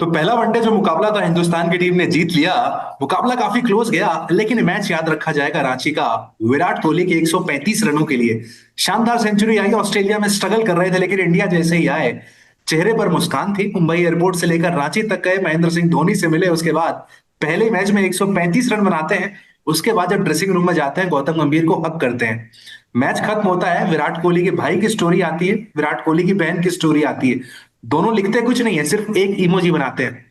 तो पहला वनडे जो मुकाबला था हिंदुस्तान की टीम ने जीत लिया। मुकाबला काफी क्लोज गया, लेकिन मैच याद रखा जाएगा रांची का विराट कोहली के 135 रनों के लिए। शानदार सेंचुरी आई। ऑस्ट्रेलिया में स्ट्रगल कर रहे थे, लेकिन इंडिया जैसे ही आए चेहरे पर मुस्कान थी। मुंबई एयरपोर्ट से लेकर रांची तक गए, महेंद्र सिंह धोनी से मिले, उसके बाद पहले मैच में 135 रन बनाते हैं। उसके बाद जब ड्रेसिंग रूम में जाते हैं, गौतम गंभीर को हक करते हैं। मैच खत्म होता है, विराट कोहली के भाई की स्टोरी आती है, विराट कोहली की बहन की स्टोरी आती है। दोनों लिखते कुछ नहीं है, सिर्फ एक इमोजी बनाते हैं,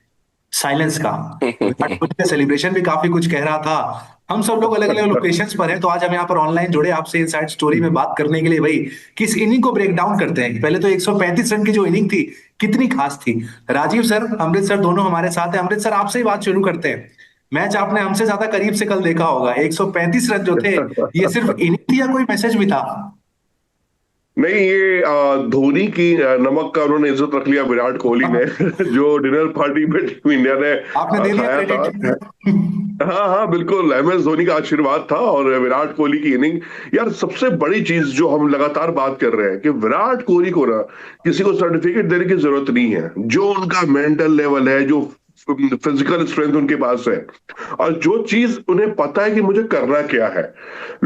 साइलेंस का। विराट कोहली का सेलिब्रेशन भी काफी कुछ कह रहा था। हम सब लोग अलग अलग लोकेशंस पर हैं, तो आज हम यहाँ पर ऑनलाइन जुड़े आपसे इनसाइड स्टोरी में बात करने के लिए। भाई, किस इनिंग को ब्रेक डाउन करते हैं। पहले तो 135 रन की जो इनिंग थी, कितनी खास थी। राजीव सर, अमृत सर, दोनों हमारे साथ हैं। अमृत सर, आपसे ही बात शुरू करते हैं। मैच आपने हमसे ज्यादा करीब से कल देखा होगा। 135 रन जो थे, ये सिर्फ इनिंग थी या कोई मैसेज भी था? नहीं, ये धोनी की नमक का उन्होंने इज्जत रख लिया विराट कोहली ने। जो डिनर पार्टी में टीम इंडिया ने आपने दे दिया खाया था। क्रेडिट। हाँ हाँ, बिल्कुल एम एस धोनी का आशीर्वाद था और विराट कोहली की इनिंग। यार, सबसे बड़ी चीज जो हम लगातार बात कर रहे हैं कि विराट कोहली को ना किसी को सर्टिफिकेट देने की जरूरत नहीं है। जो उनका मेंटल लेवल है, जो फिजिकल स्ट्रेंथ उनके पास है, और जो चीज उन्हें पता है कि मुझे करना क्या है।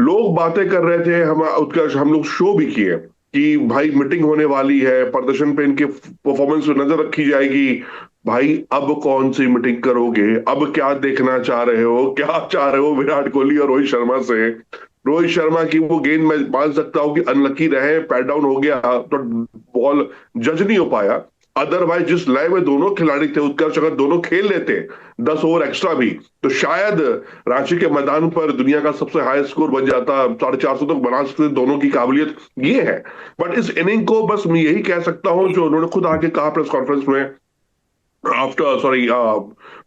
लोग बातें कर रहे थे, हम उत्कर्ष, हम लोग शो भी किए कि भाई मीटिंग होने वाली है, प्रदर्शन पे इनके परफॉर्मेंस पे नजर रखी जाएगी। भाई, अब कौन सी मीटिंग करोगे? अब क्या देखना चाह रहे हो? क्या चाह रहे हो विराट कोहली और रोहित शर्मा से? रोहित शर्मा की वो गेंद मैं मान सकता हूं कि अनलकी रहे, पैड डाउन हो गया तो बॉल जज नहीं हो पाया। अदरवाइज जिस लय में दोनों खिलाड़ी थे, उत्कर्ष, अगर दोनों खेल लेते 10 ओवर एक्स्ट्रा भी, तो शायद रांची के मैदान पर दुनिया का सबसे हाई स्कोर बन जाता। 450 तक बना सकते दोनों की काबिलियत ये है। बट इस इनिंग को बस मैं यही कह सकता हूं जो उन्होंने खुद आके कहा प्रेस कॉन्फ्रेंस में, आफ्टर सॉरी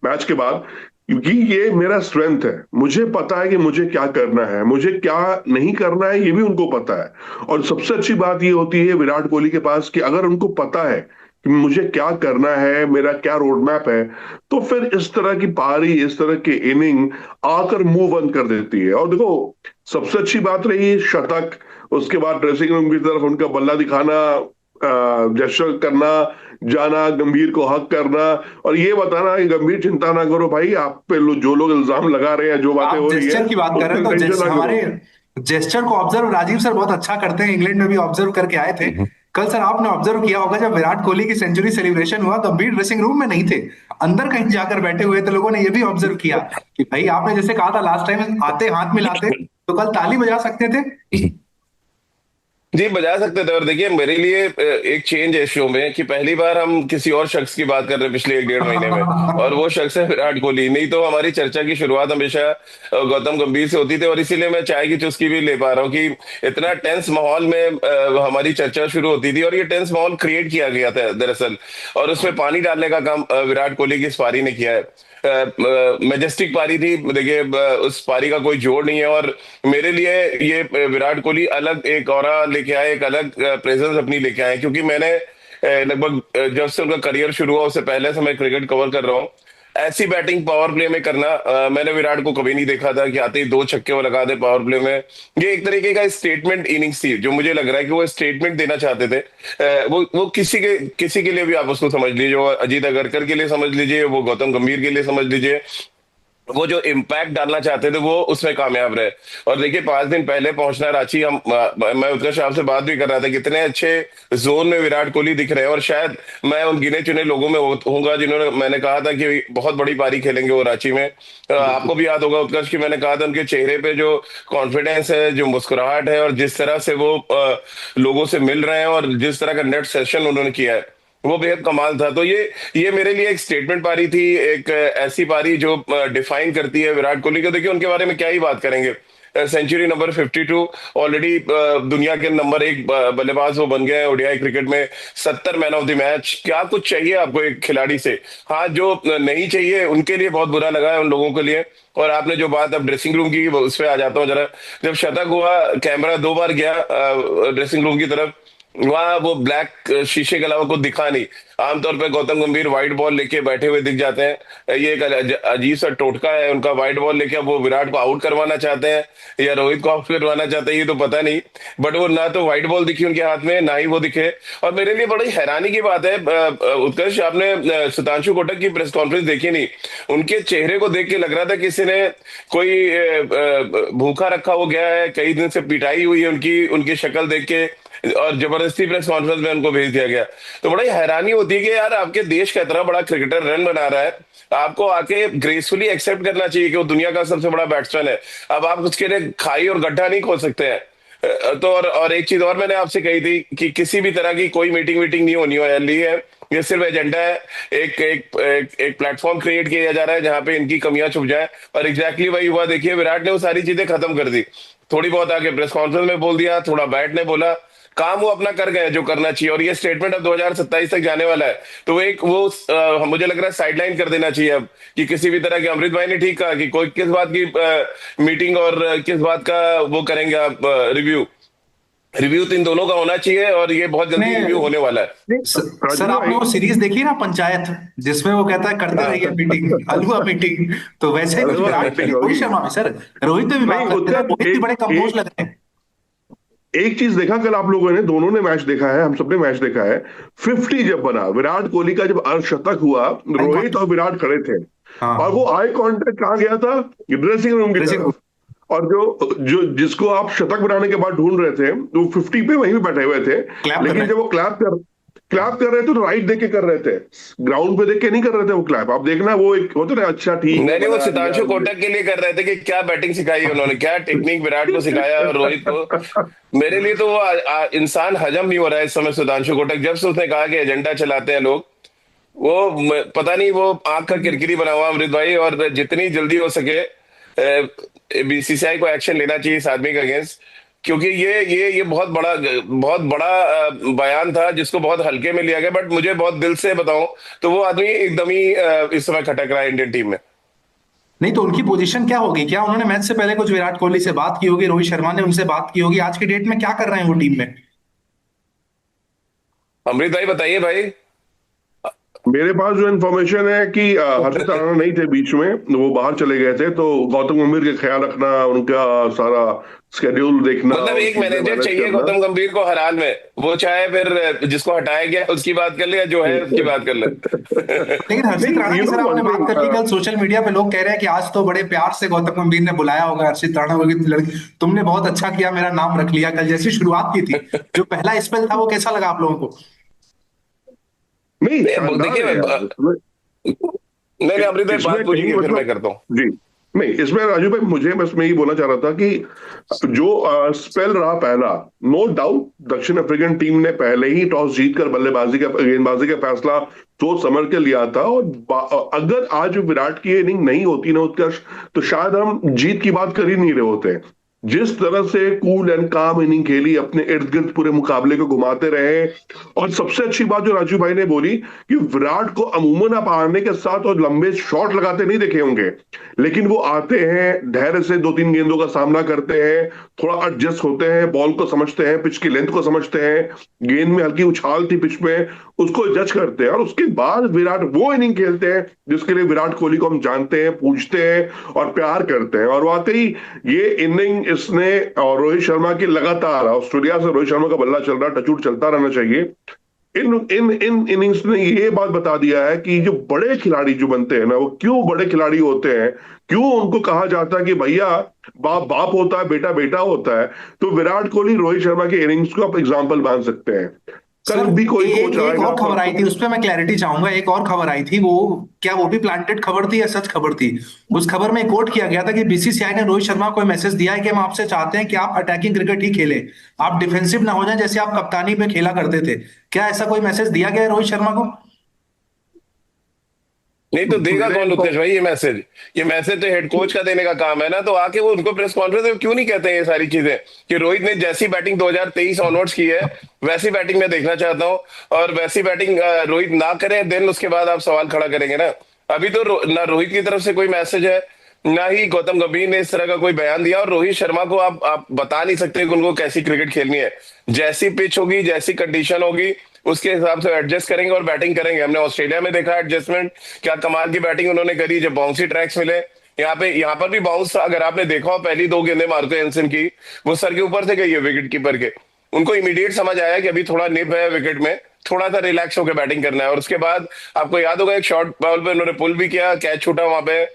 मैच के बाद, क्योंकि ये मेरा स्ट्रेंथ है। मुझे पता है कि मुझे क्या करना है, मुझे क्या नहीं करना है, ये भी उनको पता है। और सबसे अच्छी बात ये होती है विराट कोहली के पास कि अगर उनको पता है कि मुझे क्या करना है, मेरा क्या रोड मैप है, तो फिर इस तरह की पारी, इस तरह की इनिंग आकर मुंह बंद कर देती है। और देखो, सबसे अच्छी बात रही शतक, उसके बाद ड्रेसिंग रूम की तरफ उनका बल्ला दिखाना, जेस्चर करना, जाना, गंभीर को हक करना, और ये बताना कि गंभीर चिंता ना करो भाई, आप पे जो लोग इल्जाम लगा रहे हैं, जो बातें आप हो रही है, जेस्चर की बात कर रहे उसकी हैं, तो टेंशन ना करो। हमारे जेस्चर को ऑब्जर्व राजीव सर बहुत अच्छा करते हैं। इंग्लैंड में भी ऑब्जर्व करके आए थे। कल सर आपने ऑब्जर्व किया होगा, जब विराट कोहली की सेंचुरी सेलिब्रेशन हुआ, गंभीर ड्रेसिंग रूम में नहीं थे, अंदर कहीं जाकर बैठे हुए थे। लोगों ने यह भी ऑब्जर्व किया कि भाई, आपने जैसे कहा था लास्ट टाइम, आते हाथ मिलाते, तो कल ताली बजा सकते थे। जी, बजा सकते थे। और देखिए, मेरे लिए एक चेंज है शो में कि पहली बार हम किसी और शख्स की बात कर रहे हैं पिछले 1 डेढ़ महीने में, और वो शख्स है विराट कोहली। नहीं तो हमारी चर्चा की शुरुआत हमेशा गौतम गंभीर से होती थी, और इसीलिए मैं चाय की चुस्की भी ले पा रहा हूँ कि इतना टेंस माहौल में हमारी चर्चा शुरू होती थी, और ये टेंस माहौल क्रिएट किया गया था दरअसल, और उसमें पानी डालने का काम विराट कोहली की इस पारी ने किया है। मैजेस्टिक पारी थी। देखिए, उस पारी का कोई जोड़ नहीं है, और मेरे लिए ये विराट कोहली अलग एक ऑरा लेके आए, एक अलग प्रेजेंस अपनी लेके आए, क्योंकि मैंने लगभग जब से उनका करियर शुरू हुआ उससे पहले से मैं क्रिकेट कवर कर रहा हूँ। ऐसी बैटिंग पावर प्ले में करना मैंने विराट को कभी नहीं देखा था कि आते ही 2 छक्के वो लगा दे पावर प्ले में। ये एक तरीके का स्टेटमेंट इनिंग्स थी, जो मुझे लग रहा है कि वो स्टेटमेंट देना चाहते थे। वो किसी के लिए भी आप उसको समझ लीजिए, वो अजीत अगरकर के लिए समझ लीजिए, वो गौतम गंभीर के लिए समझ लीजिए, वो जो इम्पैक्ट डालना चाहते थे वो उसमें कामयाब रहे। और देखिए, 5 दिन पहले पहुंचना रांची, हम मैं उत्कर्ष आपसे बात भी कर रहा था, कितने अच्छे जोन में विराट कोहली दिख रहे हैं, और शायद मैं उन गिने चुने लोगों में होऊंगा जिन्होंने, मैंने कहा था कि बहुत बड़ी पारी खेलेंगे वो रांची में। बिल्कुल। आपको भी याद होगा उत्कर्ष की मैंने कहा था उनके चेहरे पे जो कॉन्फिडेंस है, जो मुस्कुराहट है, और जिस तरह से वो लोगों से मिल रहे हैं, और जिस तरह का नेट सेशन उन्होंने किया है, वो बेहद कमाल था। तो ये मेरे लिए एक स्टेटमेंट पारी थी, एक ऐसी पारी जो डिफाइन करती है विराट कोहली को। देखिए, उनके बारे में क्या ही बात करेंगे। सेंचुरी नंबर 52, ऑलरेडी दुनिया के नंबर 1 बल्लेबाज वो बन गए हैं ओडीआई क्रिकेट में। 70 मैन ऑफ द मैच, क्या कुछ चाहिए आपको एक खिलाड़ी से? हाँ, जो नहीं चाहिए उनके लिए बहुत बुरा लगा है, उन लोगों के लिए। और आपने जो बात अब ड्रेसिंग रूम की, उस पर आ जाता हूँ जरा। जब शतक हुआ, कैमरा 2 बार गया ड्रेसिंग रूम की तरफ, वहां वो ब्लैक शीशे के अलावा कुछ दिखा नहीं। आमतौर पे गौतम गंभीर व्हाइट बॉल लेके बैठे हुए दिख जाते हैं। ये एक अजीब सा टोटका है उनका, व्हाइट बॉल लेके अब वो विराट को आउट करवाना चाहते हैं या रोहित को आउट करवाना चाहते हैं, ये तो पता नहीं। बट वो ना तो व्हाइट बॉल दिखी उनके हाथ में, ना ही वो दिखे। और मेरे लिए बड़ी हैरानी की बात है, उत्कर्ष, आपने सुधांशु कोटक की प्रेस कॉन्फ्रेंस देखी नहीं? उनके चेहरे को देख के लग रहा था किसी ने कोई भूखा रखा हो गया है, कई दिन से पिटाई हुई है उनकी, उनकी शक्ल देख के, और जबरदस्ती प्रेस कॉन्फ्रेंस में उनको भेज दिया गया। तो बड़ी हैरानी होती है कि यार आपके देश का इतना बड़ा क्रिकेटर रन बना रहा है, आपको आके ग्रेसफुली एक्सेप्ट करना चाहिए कि वो दुनिया का सबसे बड़ा बैट्समैन है। अब आप उसके लिए खाई और गड्ढा नहीं खोद सकते हैं। तो और एक चीज और मैंने आपसे कही थी कि किसी भी तरह की कोई मीटिंग वीटिंग नहीं होनी वाली है। ये सिर्फ एजेंडा है, एक एक एक, एक प्लेटफॉर्म क्रिएट किया जा रहा है जहां पे इनकी कमियां छुप जाए। और एग्जैक्टली वही हुआ। देखिए, विराट ने वो सारी चीजें खत्म कर दी। थोड़ी बहुत आके प्रेस कॉन्फ्रेंस में बोल दिया, थोड़ा बैट ने बोला, काम वो अपना कर गए जो करना चाहिए। और ये स्टेटमेंट अब 2027 तक जाने वाला है, तो वो एक वो मुझे लग रहा है साइडलाइन कर देना चाहिए अब, कि किसी भी तरह के, अमृत भाई ने ठीक कहा कि कोई किस बात की मीटिंग और किस बात का वो करेंगे आप रिव्यू। रिव्यू तो इन दोनों का होना चाहिए और ये बहुत जल्दी रिव्यू नहीं होने वाला है। सर, राजू आपने भाई, वो सीरीज देखी ना पंचायत, जिसमें वो कहता है करते रहिए मीटिंग, हलवा मीटिंग, तो वैसे ही कुछ हलवा विराट मीटिंग रोहित होगी। शर्मा भी सर, रोहित पे भी नहीं बात करते हैं, उसका रोहित भी बड़े कंपोज लग रहे हैं। एक चीज देखा कल आप लोगों ने, दोनों ने मैच देखा है, हम सबने मैच देखा है। 50 जब बना विराट कोहली का, जब अर्धशतक हुआ, आई रोहित कॉन्टेक्ट। और विराट खड़े थे। और हाँ, वो आई कांटेक्ट कहाँ गया था? ड्रेसिंग रूम की ड्रेसिंग रूम। तरफ। और जो जो जिसको आप शतक बनाने के बाद ढूंढ रहे थे, वो 50 पे वहीं पे बैठे हुए थे। क्लैप कर रहे लेकिन जब हैं। वो क्लैप कर रहे थे तो राइट देख के कर रहे थे, ग्राउंड पे देख के नहीं कर रहे थे वो क्लैप। आप देखना, वो एक होता ना, अच्छा ठीक है नहीं नहीं, वो बना दिया सितांशु कोटक के लिए कर रहे थे कि क्या बैटिंग सिखाई है उन्होंने, क्या टेक्निक विराट को सिखाया और रोहित को। मेरे लिए तो वो इंसान हजम नहीं हो रहा है इस समय सुधांशु कोटक। जब से उसने कहा कि एजेंडा चलाते हैं लोग, वो पता नहीं, वो आंख का किरकिरी बना हुआ अमृत भाई। और जितनी जल्दी हो सके बीसीसीआई को एक्शन लेना चाहिए इस आदमी के अगेंस्ट, क्योंकि ये बहुत बड़ा बयान था जिसको बहुत हल्के में लिया गया। बट मुझे बहुत दिल से बताऊं तो वो आदमी एकदम ही इस समय खटक रहा है इंडियन टीम में। नहीं तो उनकी पोजीशन क्या होगी? क्या उन्होंने मैच से पहले कुछ विराट कोहली से बात की होगी, रोहित शर्मा ने उनसे बात की होगी? आज के डेट में क्या कर रहे हैं वो टीम में? अमृत भाई बताइए भाई। मेरे पास जो इन्फॉर्मेशन है कि हर्षित राणा नहीं थे बीच में, वो बाहर चले गए थे, तो गौतम गंभीर का ख्याल रखना, उनका सारा स्केड्यूल देखना मतलब और एक चीजें मैनेजर मैनेज चाहिए करना। गौतम गंभीर को हर हाल में, वो चाहे फिर जिसको हटाया गया उसकी बात कर ले या जो है उसकी बात कर ले। लेकिन हर्षित राणा नहीं, की यू सर नो वन आपने बात कर ली, थिंग। कल सोशल मीडिया पे लोग कह रहे हैं कि आज तो बड़े प्यार से गौतम गंभीर ने बुलाया होगा हर्षित राणा को कि लड़की तुमने बहुत अच्छा किया, मेरा नाम रख लिया। कल जैसी शुरुआत की थी, जो पहला स्पेल था, वो कैसा लगा आप लोगों को? नहीं, शानदार है देखिए, यार इसमें। नहीं नहीं अमृत भाई बात इसमें कहीं पूछिए फिर मैं मतलब, करता हूँ। जी, नहीं इसमें राजू भाई, मुझे बस मैं यही बोलना चाह रहा था कि जो स्पेल रहा पहला, नो डाउट दक्षिण अफ्रीकन टीम ने पहले ही टॉस जीतकर बल्लेबाजी का, गेंदबाजी का फैसला सोच समझ के लिया था। और अगर आज विराट की इनिंग नहीं होती ना उत्कर्ष, तो शायद हम जीत की बात कर ही नहीं रहे होते। जिस तरह से कूल एंड काम इनिंग खेली, अपने इर्द गिर्द पूरे मुकाबले को घुमाते रहे। और सबसे अच्छी बात जो राजू भाई ने बोली कि विराट को अमूमन आप आने के साथ और लंबे शॉट लगाते नहीं देखे होंगे, लेकिन वो आते हैं, धैर्य से 2-3 गेंदों का सामना करते हैं, थोड़ा एडजस्ट होते हैं, बॉल को समझते हैं, पिच की लेंथ को समझते हैं, गेंद में हल्की उछाल थी पिच में, उसको जज करते हैं। और उसके बाद विराट वो इनिंग खेलते हैं जिसके लिए विराट कोहली को हम जानते हैं, पूछते हैं और प्यार करते हैं। और वाकई ये इनिंग इसने, और रोहित शर्मा की लगातार, ऑस्ट्रेलिया से रोहित शर्मा का बल्ला चल रहा, टचवुड चलता रहना चाहिए। इन इन इन इनिंग्स ने ये बात बता दिया है कि जो बड़े खिलाड़ी जो बनते हैं ना, वो क्यों बड़े खिलाड़ी होते हैं, क्यों उनको कहा जाता है कि भैया बाप बाप होता है, बेटा बेटा होता है। तो विराट कोहली, रोहित शर्मा के इनिंग्स को आप एग्जांपल मान सकते हैं। कल सर भी कोई एक कोच एक आएगा और खबर आई थी, उस पर मैं क्लैरिटी चाहूंगा। एक और खबर आई थी, वो क्या वो भी प्लांटेड खबर थी या सच खबर थी? उस खबर में कोट किया गया था कि बीसीसीआई ने रोहित शर्मा को मैसेज दिया है कि हम आपसे चाहते हैं कि आप अटैकिंग क्रिकेट ही खेलें, आप डिफेंसिव ना हो जाएं जैसे आप कप्तानी पे खेला करते थे। क्या ऐसा कोई मैसेज दिया गया है रोहित शर्मा को? नहीं तो देगा मेरे कौन info- उत्कर्ष भाई ये मैसेज? ये मैसेज तो हेड कोच का देने का काम है ना। तो आके वो उनको प्रेस कॉन्फ्रेंस में क्यों नहीं कहते हैं ये सारी चीजें, कि रोहित ने जैसी बैटिंग 2023 ऑनवर्ड्स की है वैसी बैटिंग मैं देखना चाहता हूँ, और वैसी बैटिंग रोहित ना करे, देन उसके बाद आप सवाल खड़ा करेंगे ना। अभी तो ना रोहित की तरफ से कोई मैसेज है, ना ही गौतम गंभीर ने इस तरह का कोई बयान दिया। और रोहित शर्मा को आप बता नहीं सकते कि उनको कैसी क्रिकेट खेलनी है। जैसी पिच होगी, जैसी कंडीशन होगी, उसके हिसाब से एडजस्ट करेंगे और बैटिंग करेंगे। हमने ऑस्ट्रेलिया में देखा एडजस्टमेंट, क्या कमाल की बैटिंग उन्होंने करी जब बाउंसी ट्रैक्स मिले। यहाँ पर भी बाउंस अगर आपने देखा हो, पहली दो गेंदें मार्को एंसन की वो सर के ऊपर से गई है विकेट कीपर के। उनको इमीडिएट समझ आया कि अभी थोड़ा निब है विकेट में, थोड़ा सा रिलैक्स होकर बैटिंग करना है। और उसके बाद आपको याद होगा एक शॉर्ट बॉल पे उन्होंने पुल भी किया, कैच छूटा वहां पे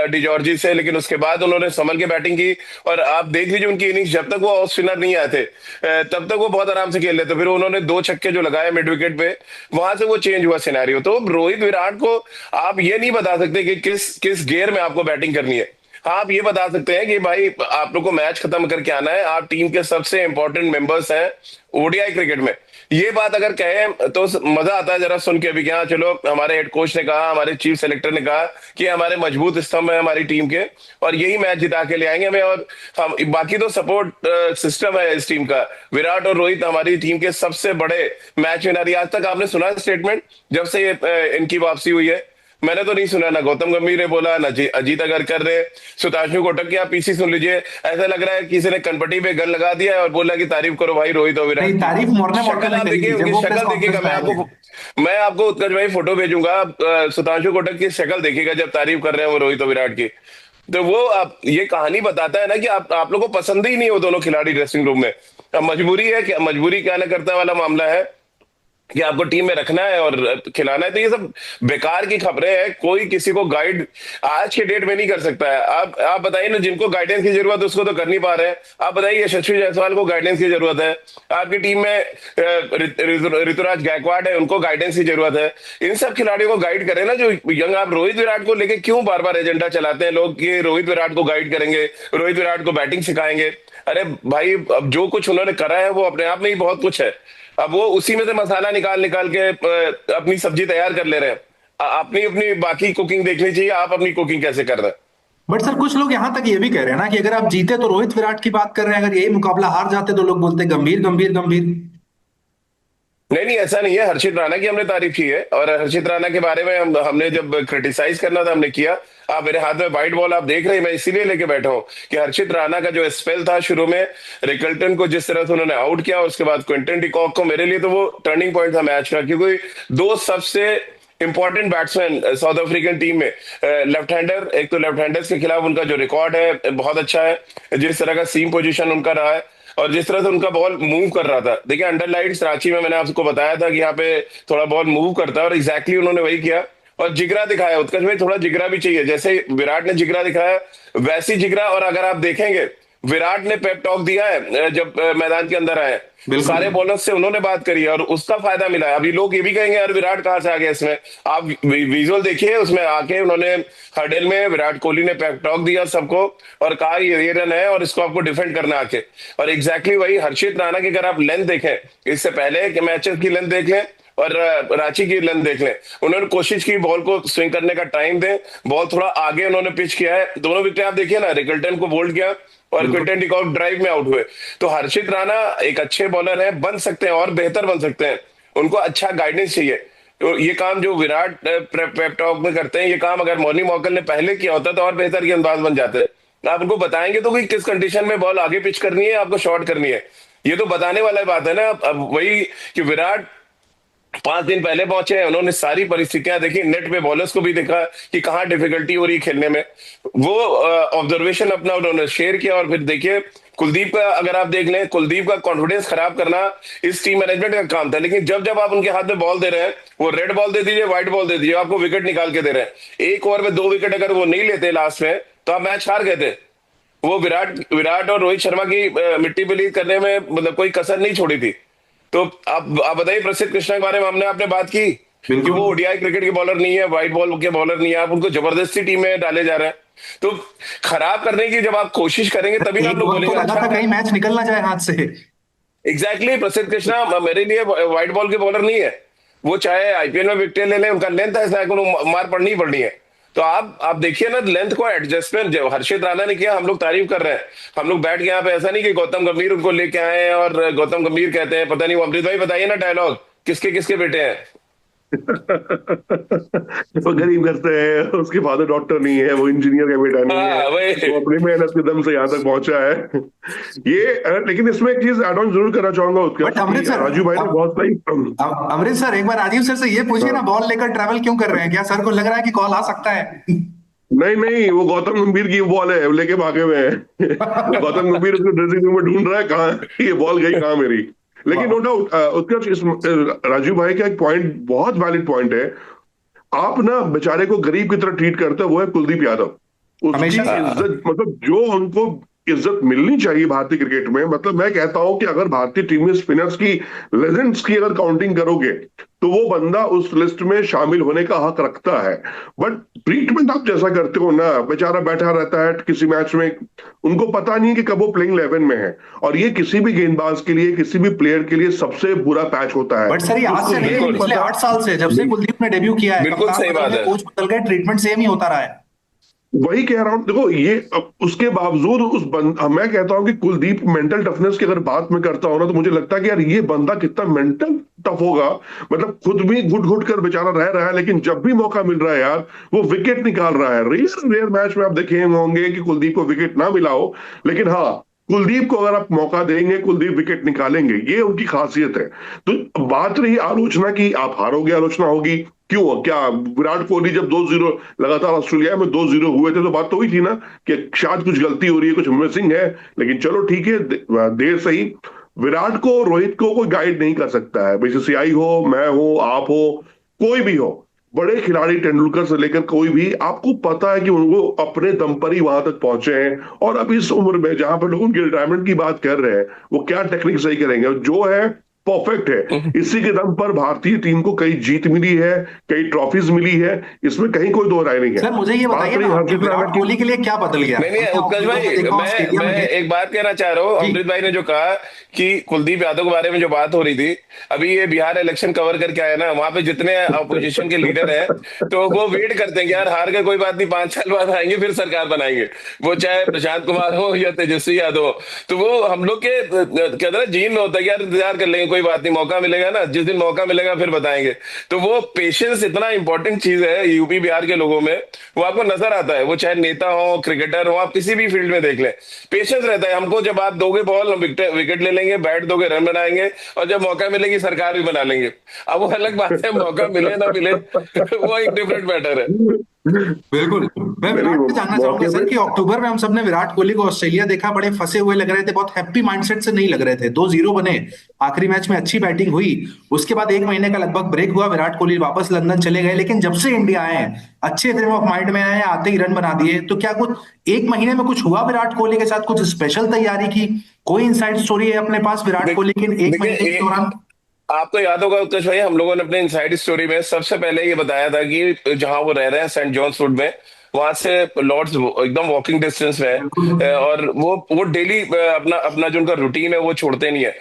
डिजॉर्जी से, लेकिन उसके बाद उन्होंने संभल के बैटिंग की। और आप देख लीजिए उनकी इनिंग्स, जब तक वो ऑफ स्पिनर नहीं आए थे तब तक वो बहुत आराम से खेल लेते। फिर उन्होंने दो छक्के जो लगाए मिड विकेट पे, वहां से वो चेंज हुआ सिनेरियो। तो रोहित विराट को आप ये नहीं बता सकते कि किस किस गियर में आपको बैटिंग करनी है। हाँ, आप ये बता सकते हैं कि भाई आप लोग को मैच खत्म करके आना है, आप टीम के सबसे इंपॉर्टेंट मेंबर्स हैं ओडीआई क्रिकेट में। ये बात अगर कहें तो मजा आता है जरा सुन के भी कि हाँ चलो, हमारे हेड कोच ने कहा, हमारे चीफ सेलेक्टर ने कहा कि हमारे मजबूत स्तंभ है हमारी टीम के, और यही मैच जिता के ले आएंगे हमें। और हम बाकी तो सपोर्ट सिस्टम है इस टीम का। विराट और रोहित हमारी टीम के सबसे बड़े मैच विनर। आज तक आपने सुना स्टेटमेंट जब से इनकी वापसी हुई है? मैंने तो नहीं सुना, ना गौतम गंभीर ने बोला, ना अजीत अगरकर ने, सुताशु कोटक की आप पीसी सुन लीजिए। ऐसा लग रहा है किसी ने कनपटी पे गन लगा दिया है और बोला कि तारीफ करो भाई रोहित और विराट नहीं, की। तारीफ मोड़ने मोड़ने शक्ल में आप करी देखिए, थी जब उनकी वो प्रेस शक्ल कॉन्फ्रेंस देखिएगा। में आए थे। मैं आपको उत्कर्ष भाई फोटो भेजूंगा, आप सुतांशु कोटक की शक्ल देखिएगा जब तारीफ कर रहे हैं वो रोहित और विराट की। तो वो आप ये कहानी बताता है ना कि आप लोगों को पसंद ही नहीं हो दोनों खिलाड़ी ड्रेसिंग रूम में। अब मजबूरी है, क्या मजबूरी क्या न करता वाला मामला है कि आपको टीम में रखना है और खिलाना है। तो ये सब बेकार की खबरें हैं, कोई किसी को गाइड आज के डेट में नहीं कर सकता है। आप बताइए ना, जिनको गाइडेंस की जरूरत है उसको तो कर नहीं पा रहे हैं। आप बताइए यशस्वी जायसवाल को गाइडेंस की जरूरत है, आपकी टीम में ऋतुराज गायकवाड़ है, उनको गाइडेंस की जरूरत है। इन सब खिलाड़ियों को गाइड करें ना जो यंग। आप रोहित विराट को लेके क्यों बार बार एजेंडा चलाते हैं लोग कि रोहित विराट को गाइड करेंगे, रोहित विराट को बैटिंग सिखाएंगे? अरे भाई, अब जो कुछ उन्होंने करा है वो अपने आप में ही बहुत कुछ है। अब वो उसी में से मसाला निकाल निकाल के अपनी सब्जी तैयार कर ले रहे हैं। अपनी अपनी बाकी कुकिंग देखनी चाहिए, आप अपनी कुकिंग कैसे कर रहे हैं। बट सर, कुछ लोग यहाँ तक ये भी कह रहे हैं ना कि अगर आप जीते तो रोहित विराट की बात कर रहे हैं, अगर यही मुकाबला हार जाते तो लोग बोलते गंभीर गंभीर गंभीर। नहीं नहीं, ऐसा नहीं है। हर्षित राणा की हमने तारीफ की है, और हर्षित राणा के बारे में हमने जब क्रिटिसाइज करना था हमने किया। आप मेरे हाथ में व्हाइट बॉल आप देख रहे हैं, मैं इसीलिए लेके बैठा हूं कि हर्षित राणा का जो स्पेल था शुरू में, रिकल्टन को जिस तरह से उन्होंने आउट किया, उसके बाद क्विंटन डिकॉक को, मेरे लिए तो वो टर्निंग पॉइंट था मैच का। क्योंकि दो सबसे important batsman south African team में, लेफ्ट हैंडर, एक तो लेफ्ट हैंडर्स के खिलाफ उनका जो रिकॉर्ड है बहुत अच्छा है, जिस तरह का सीम पोजीशन उनका रहा है और जिस तरह से उनका बॉल मूव कर रहा था। देखिए अंडर लाइट्स रांची में मैंने आपको बताया था कि यहाँ पे थोड़ा बॉल मूव करता है, और एग्जैक्टली उन्होंने वही किया और जिगरा दिखाया। उत्कर्ष में थोड़ा जिगरा भी चाहिए, जैसे विराट ने जिगरा दिखाया वैसी जिगरा। और अगर आप देखेंगे, विराट ने पेप टॉक दिया है जब मैदान के अंदर आए, बिल्कुल। सारे बॉलर्स से उन्होंने बात करी है और उसका फायदा मिला है। अभी लोग ये भी कहेंगे यार विराट कहाँ से आ गया इसमें। आप विजुअल देखिए, उसमें आके उन्होंने हडल में विराट कोहली ने पेप टॉक दिया सबको और कहा ये रन है और इसको आपको डिफेंड करना आके। और एग्जैक्टली वही हर्षित राणा की अगर आप लेंथ देखें, इससे पहले के मैचेस की लेंथ देख लें और रांची की लेंथ देख लें, उन्होंने कोशिश की बॉल को स्विंग करने का टाइम दें, बॉल थोड़ा आगे उन्होंने पिच किया है। दोनों विकेट आप देखिए ना, रिकल्टन को बोल्ड किया और क्विंटन डिकॉक ड्राइव में आउट हुए। तो हर्षित राणा एक अच्छे बॉलर हैं, बन सकते हैं और बेहतर बन सकते हैं। उनको अच्छा गाइडेंस चाहिए। तो ये काम जो विराट पेप टॉक में करते हैं, ये काम अगर मौनी मौकल ने पहले किया होता तो और बेहतर गेंदबाज बन जाते हैं। आप उनको बताएंगे तो कि किस कंडीशन में बॉल आगे पिच करनी है, आपको शॉर्ट करनी है, ये तो बताने वाला बात है ना। अब वही कि विराट 5 दिन पहले पहुंचे हैं, उन्होंने सारी परिस्थितियां देखी, नेट पे बॉलर्स को भी देखा कि कहाँ डिफिकल्टी हो रही है खेलने में। वो ऑब्जर्वेशन अपना उन्होंने शेयर किया। और फिर देखिए कुलदीप का अगर आप देख लें, कुलदीप का कॉन्फिडेंस खराब करना इस टीम मैनेजमेंट का काम था। लेकिन जब जब आप उनके हाथ में बॉल दे रहे हैं, वो रेड बॉल दे दीजिए, व्हाइट बॉल दे दीजिए, आपको विकेट निकाल के दे रहे हैं। एक ओवर में 2 विकेट अगर वो नहीं लेते लास्ट में तो आप मैच हार गए थे। वो विराट और रोहित शर्मा की मिट्टी पलीत करने में मतलब कोई कसर नहीं छोड़ी थी। तो आप बताइए, प्रसिद्ध कृष्णा के बारे में हमने आपने बात की कि बिल्कुल। वो ओडीआई क्रिकेट के बॉलर नहीं है, व्हाइट बॉल के बॉलर नहीं है, आप उनको जबरदस्ती टीम में डाले जा रहे हैं। तो खराब करने की जब आप कोशिश करेंगे तभी ना आप एक लोग वक्त तो बोलेंगे लगा अच्छा था कहीं है। मैच निकल ना जाए हाथ से। एग्जैक्टली, प्रसिद्ध कृष्णा मेरे लिए व्हाइट बॉल के बॉलर नहीं है। वो चाहे आईपीएल में विकेट ले लें, उनका लेंथ ऐसा है कि उनको मार पड़नी ही पड़नी है। तो आप देखिए ना, लेंथ को एडजस्टमेंट जो हर्षित राणा ने किया, हम लोग तारीफ कर रहे हैं। हम लोग बैठ के यहाँ पे ऐसा नहीं कि गौतम गंभीर उनको लेके आए हैं और गौतम गंभीर कहते हैं पता नहीं वो। अमृत भाई बताइए ना डायलॉग, किसके किसके बेटे हैं? वो गरीब घर से है, उसके फादर डॉक्टर नहीं है, वो इंजीनियर का बेटा नहीं है, हाँ वही। वो अपनी मेहनत के दम से यहाँ तक पहुंचा है। लेकिन इसमें एक चीज एड ऑन जरूर करना चाहूंगा उत्कर्ष बट कि अमृत सर, राजू भाई ने बहुत सही। अमृत सर एक बार राजीव सर से ये पूछिए ना, हाँ। बॉल लेकर ट्रैवल क्यों कर रहे हैं? क्या सर को लग रहा है कि कॉल आ सकता है? नहीं नहीं, वो गौतम गंभीर की बॉल है, वो लेके भागे हुए हैं। गौतम गंभीर उसको ड्रेसिंग रूम में ढूंढ रहा है, कहाँ है ये बॉल, गई कहाँ मेरी। लेकिन वाह। नो डाउट उत्कर्ष, इस राजू भाई का एक पॉइंट बहुत वैलिड पॉइंट है। आप ना बेचारे को गरीब की तरह ट्रीट करते हो, वो है कुलदीप यादव। उसकी हमेशा से। हाँ इज्जत, मतलब जो उनको इज्जत मिलनी चाहिए भारतीय क्रिकेट में, मतलब मैं कहता हूं कि अगर भारतीय टीम में स्पिनर्स की, लेजेंड्स की अगर काउंटिंग करोगे, तो वो बंदा उस लिस्ट में शामिल होने का हक रखता है। बट ट्रीटमेंट आप जैसा करते हो ना, बेचारा बैठा रहता है किसी मैच में, उनको पता नहीं है कि कब वो प्लेइंग 11 में है। और ये किसी भी गेंदबाज के लिए, किसी भी प्लेयर के लिए सबसे बुरा पैच होता है। बट सर ये आज उसको से नहीं ये है, नहीं बिल्कुल पिछले पता। 8 साल से, जब से कुलदीप ने डेब्यू किया है, बिल्कुल कप्तान सही बदल बात गए, है। कोच बदल गए, ट्रीटमेंट सेम ही होता रहा है। वही कह रहा हूं, देखो ये उसके बावजूद मैं कहता हूं कि कुलदीप मेंटल टफनेस की अगर बात मैं करता हूं ना, तो मुझे लगता है कि यार ये बंदा कितना मेंटल टफ होगा। मतलब खुद भी घुट घुट कर बेचारा रह रहा है, लेकिन जब भी मौका मिल रहा है यार, वो विकेट निकाल रहा है। रेयर रेयर मैच में आप देखे होंगे कि कुलदीप को विकेट ना मिला हो, लेकिन हाँ, कुलदीप को अगर आप मौका देंगे, कुलदीप विकेट निकालेंगे, ये उनकी खासियत है। तो बात रही आलोचना की, आप हारोगे, आलोचना होगी। क्यों, क्या विराट कोहली जब 2-0 लगातार ऑस्ट्रेलिया में 2-0 हुए थे, तो बात तो हुई थी ना कि शायद कुछ गलती हो रही है, कुछ मिसिंग है। लेकिन चलो ठीक है, देर सही। विराट को, रोहित को कोई गाइड नहीं कर सकता है, बीसीसीआई हो, मैं हो, आप हो, कोई भी हो। बड़े खिलाड़ी तेंदुलकर से लेकर कोई भी, आपको पता है कि उनको अपने दम पर ही वहां तक पहुंचे हैं। और अब इस उम्र में जहां पर लोग उनके रिटायरमेंट की बात कर रहे हैं, वो क्या टेक्निक सही करेंगे, जो है परफेक्ट है। इसी के दम पर भारतीय टीम को कई जीत मिली है, कई ट्रॉफीज मिली है, इसमें कहीं कोई दो राय नहीं है। सर मुझे ये बात बताइए ना, रही आपके हर्षित राणा विराट की। कोहली के लिए क्या बदल गया? नहीं नहीं हमने उत्कर्ष ऑक्टोबर में भाई, देखा, मैं ऑस्ट्रेलिया मैं में गए। एक बात कहना चाह रहा हूँ। जी। अमृत भाई ने जो कहा कि कुलदीप यादव के बारे में जो बात हो रही थी, अभी ये बिहार इलेक्शन कवर करके आया ना, वहां पे जितने अपोजिशन के लीडर हैं, तो वो वेट करते हैं कि यार हार के कोई बात नहीं, 5 साल बाद आएंगे फिर सरकार बनाएंगे। वो चाहे प्रशांत कुमार हो या तेजस्वी यादव हो। तो वो हम लोग के कहते हैं ना, जीन में होता है कि यार इंतजार कर लेंगे, कोई बात नहीं, मौका मिलेगा ना, जिस दिन मौका मिलेगा फिर बताएंगे। तो वो पेशेंस इतना इंपॉर्टेंट चीज है यूपी बिहार के लोगों में, वो आपको नजर आता है। वो चाहे नेता हो, क्रिकेटर हो, आप किसी भी फील्ड में देख लें, पेशेंस रहता है। हमको जब आप दोगे बॉल, हम विकेट विकेट ले लेंगे, बैट दोगे रन बनाएंगे, और जब मौका मिलेगी सरकार भी बना लेंगे। अब वो अलग बात है, मौका मिले ना मिले वो एक डिफरेंट मैटर है। बिल्कुल। मैं नहीं विराट वो से जानना चाहूंगा मौके सर पे। कि अक्टूबर में हम सबने विराट कोहली को ऑस्ट्रेलिया देखा, बड़े फंसे हुए लग रहे थे, बहुत हैप्पी माइंडसेट से नहीं लग रहे थे, 2-0 बने, आखिरी मैच में अच्छी बैटिंग हुई। उसके बाद एक महीने का लगभग ब्रेक हुआ, विराट कोहली वापस लंदन चले गए, लेकिन जब से इंडिया आए हैं, अच्छे फ्रेम ऑफ माइंड में आए, आते ही रन बना दिए। तो क्या कुछ एक महीने में कुछ हुआ विराट कोहली के साथ, कुछ स्पेशल तैयारी की? कोई इनसाइड स्टोरी है अपने पास विराट देख कोहली की एक देखिए महीने के दौरान? आपको याद होगा उत्कर्ष भाई, हम लोगों ने अपने इनसाइड स्टोरी में सबसे पहले ये बताया था कि जहां वो रह रहे हैं सेंट जॉन्स वुड में, वहां से लॉर्ड्स एकदम वॉकिंग डिस्टेंस में है। बिल्कुल। और वो डेली अपना अपना जो उनका रूटीन है वो छोड़ते नहीं है।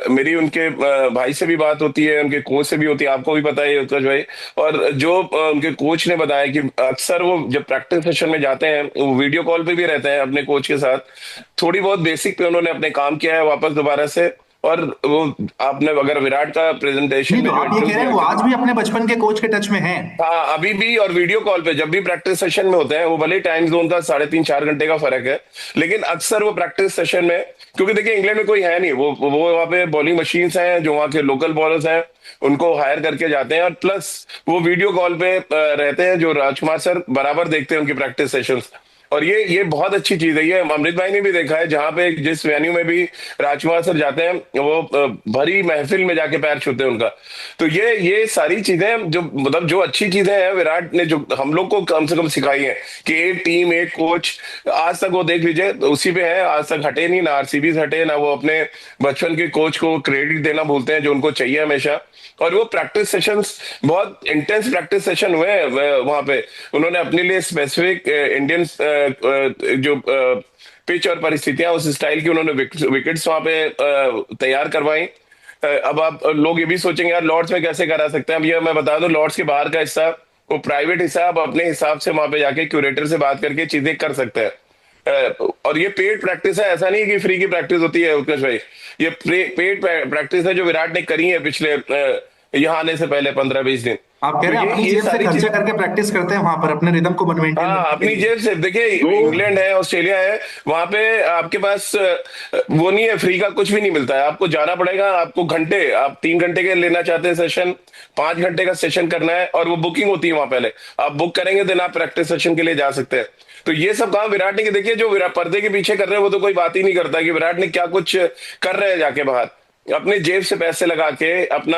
मेरी उनके भाई से भी बात होती है, उनके कोच से भी होती है, आपको भी पता है उत्कर्ष भाई। और जो उनके कोच ने बताया कि अक्सर वो जब प्रैक्टिस सेशन में जाते हैं, वो वीडियो कॉल पे भी रहते हैं अपने कोच के साथ। थोड़ी बहुत बेसिक पे उन्होंने अपने काम किया है वापस दोबारा से। और वो, आपने अगर विराट का प्रेजेंटेशन नहीं, में तो जो आप ये कह इंटरव्यू रहे हैं दिया वो था, आज भी अपने बचपन के कोच के टच में हैं? हाँ अभी भी, और वीडियो कॉल पे जब भी प्रैक्टिस सेशन में होते हैं, वो भले टाइम जोन का 3.5-4 घंटे का फर्क है, लेकिन अक्सर वो प्रैक्टिस सेशन में, क्योंकि देखिए इंग्लैंड में कोई है नहीं, वो वहाँ पे बॉलिंग मशीन्स हैं, जो वहाँ के लोकल बॉलर्स हैं, उनको हायर करके जाते हैं। और प्लस वो वीडियो कॉल पे रहते हैं, जो राजकुमार सर बराबर देखते हैं उनकी प्रैक्टिस सेशंस। और ये बहुत अच्छी चीज है। ये अमृत भाई ने भी देखा है, जहां पे जिस वेन्यू में भी राजकुमार सर जाते हैं, वो भरी महफिल में जाके पैर छूते हैं उनका। तो ये सारी चीजें जो, मतलब जो अच्छी चीजें हैं विराट ने जो हम लोग को कम से कम सिखाई है, कि एक टीम एक कोच, आज तक वो देख लीजिए तो उसी पे है, आज तक हटे नहीं, ना आरसीबी से हटे, ना वो अपने बचपन के कोच को क्रेडिट देना भूलते हैं, जो उनको चाहिए हमेशा। और वो प्रैक्टिस सेशंस, बहुत इंटेंस प्रैक्टिस सेशन हुए हैं वहां पे। उन्होंने अपने लिए स्पेसिफिक इंडियन जो पिच और परिस्थितियां उस स्टाइल की, उन्होंने विकेट्स वहां पे तैयार करवाई। अब आप लोग ये भी सोचेंगे यार लॉर्ड्स में कैसे करा सकते हैं। अब ये मैं बता दूं, लॉर्ड्स के बाहर का हिस्सा, वो प्राइवेट हिस्सा, आप अपने हिसाब से वहां पे जाके क्यूरेटर से बात करके चीजें कर सकते हैं। और ये पेड प्रैक्टिस है, ऐसा नहीं है कि फ्री की प्रैक्टिस होती है उत्कर्ष भाई। ये पेड प्रैक्टिस है जो विराट ने करी है पिछले यहाँ आने से पहले 15-20 दिन। आप कह तो रहे हैं अपनी ये जेब से सारी खर्चा चीज, करके प्रैक्टिस करते हैं वहां पर अपने रिदम को मेंटेन हाँ रखने के अपनी लिए। जेब से। देखिए तो इंग्लैंड है, ऑस्ट्रेलिया है, वहां पे आपके पास वो नहीं है, फ्री का कुछ भी नहीं मिलता है, आपको जाना पड़ेगा। आपको घंटे, आप 3 घंटे के लेना चाहते हैं सेशन, 5 घंटे का सेशन करना है, और वो बुकिंग होती है वहां पहले। आप बुक करेंगे देन आप प्रैक्टिस सेशन के लिए जा सकते हैं। तो ये सब काम विराट ने, देखिए जो विराट पर्दे के पीछे कर रहे हैं वो तो कोई बात ही नहीं करता कि विराट ने क्या कुछ कर रहे हैं जाके बाहर, अपने जेब से पैसे लगा के, अपना